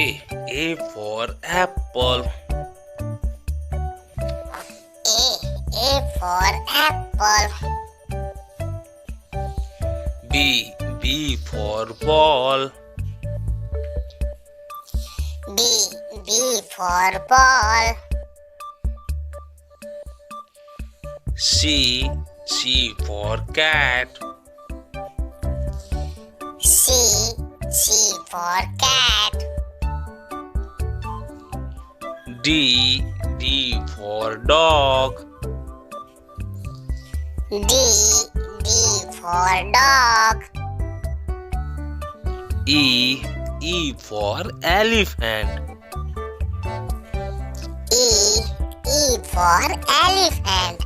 A for apple. A for apple. B for ball. B for ball. C for cat. C for cat. D for dog. D for dog. E for elephant. E for elephant.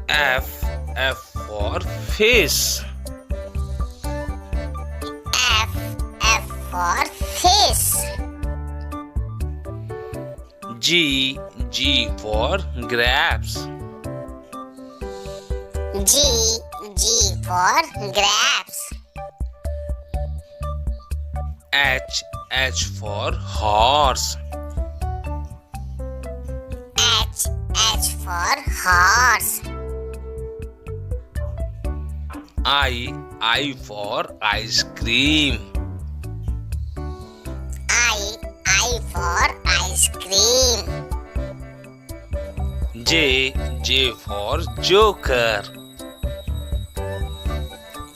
F for fish. F for fish. G for grapes. G for grapes. H for horse. H for horse. I for ice cream. I for ice cream. J for joker.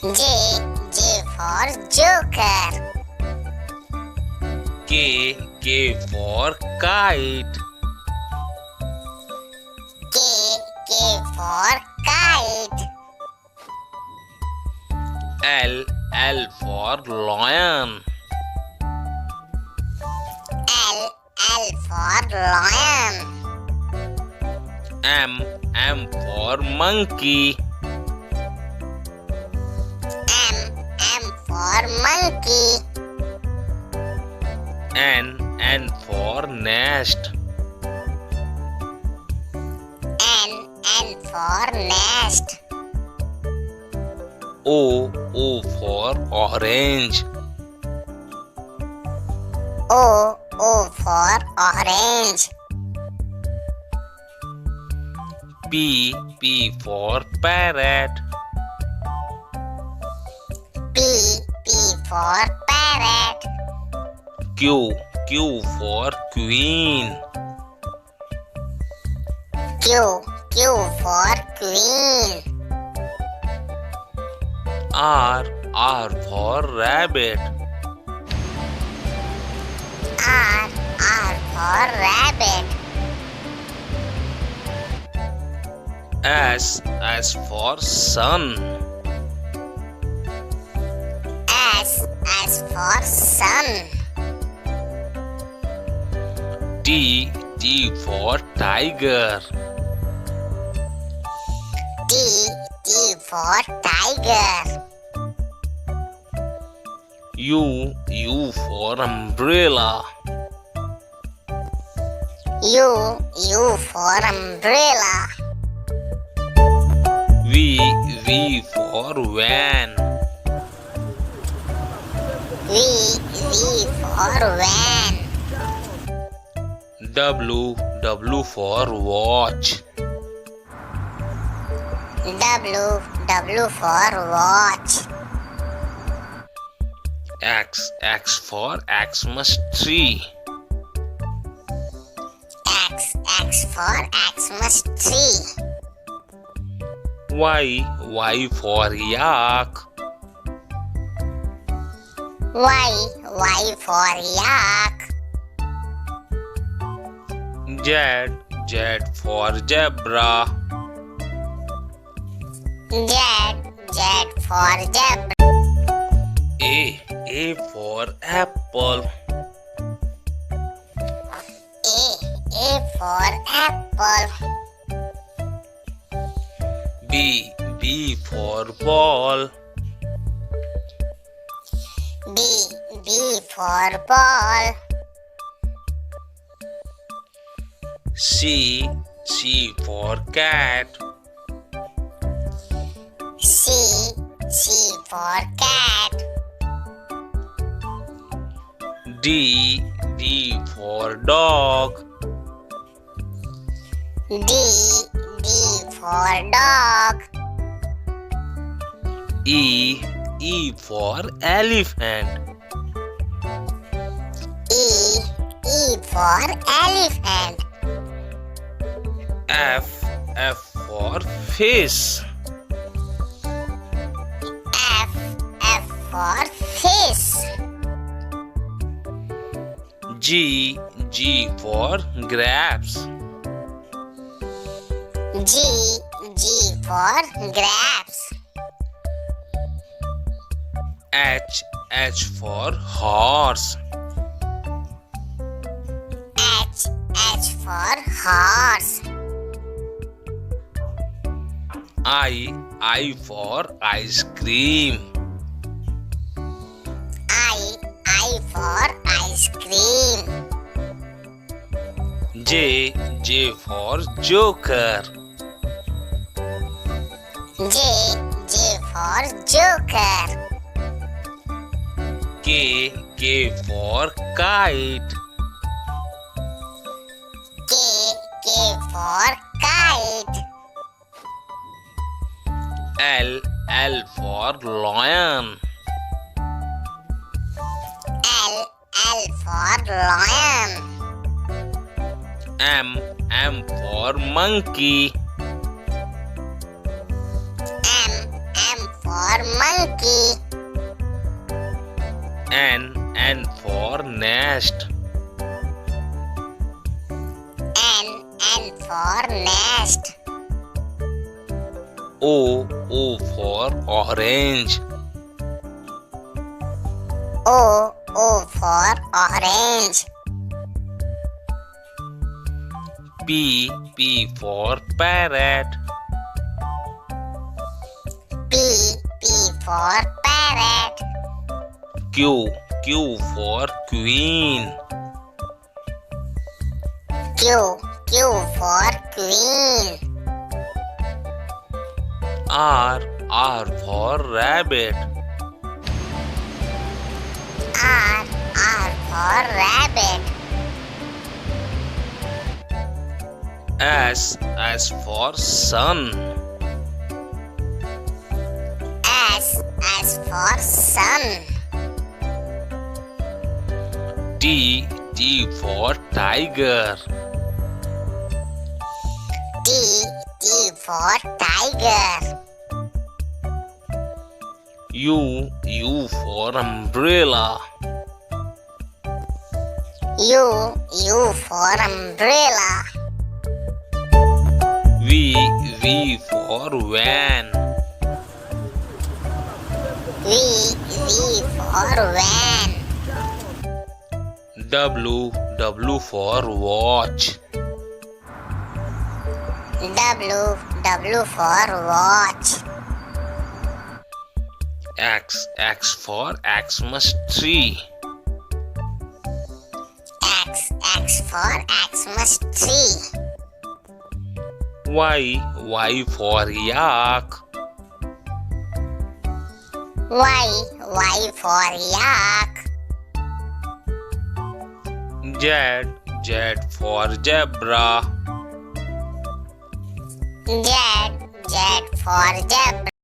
J for joker. K for kite. K for kite. L for lion. L for lion. M for monkey. M for monkey. N for nest. N for nest. O for orange. O for orange. P for parrot. P for parrot. Q for queen. Q for queen. R for rabbit. R for rabbit. S for sun. S for sun. T for tiger. T for tiger. U for umbrella. U for umbrella. V for van. V for van. W for watch. W for watch. X for Xmas tree. X for Xmas tree. Y for yak. Y for yak. Z for zebra. Z for zebra. A for apple. A for apple. B for ball. B for ball. C for cat. C for cat. D for dog. D for dog. E for elephant. E for elephant. F for fish. F for fish. G for grapes. G for grapes. H for horse. H for horse. I for ice cream. I for ice cream. J for joker. J for joker. K for kite. K for kite. L for lion. L for lion. M for monkey. M for monkey. N for nest. N for nest. O for orange. O for orange. P for parrot. P for parrot. Q for queen. Q for queen. R for rabbit. R for rabbit. S for sun. S for sun. T for tiger. T for tiger. U for umbrella. U for umbrella. V for van. V for van. W for watch. W for watch. X for Xmas tree. X for Xmas tree. Y for yak. Y for yak. Z for zebra. Z for zebra.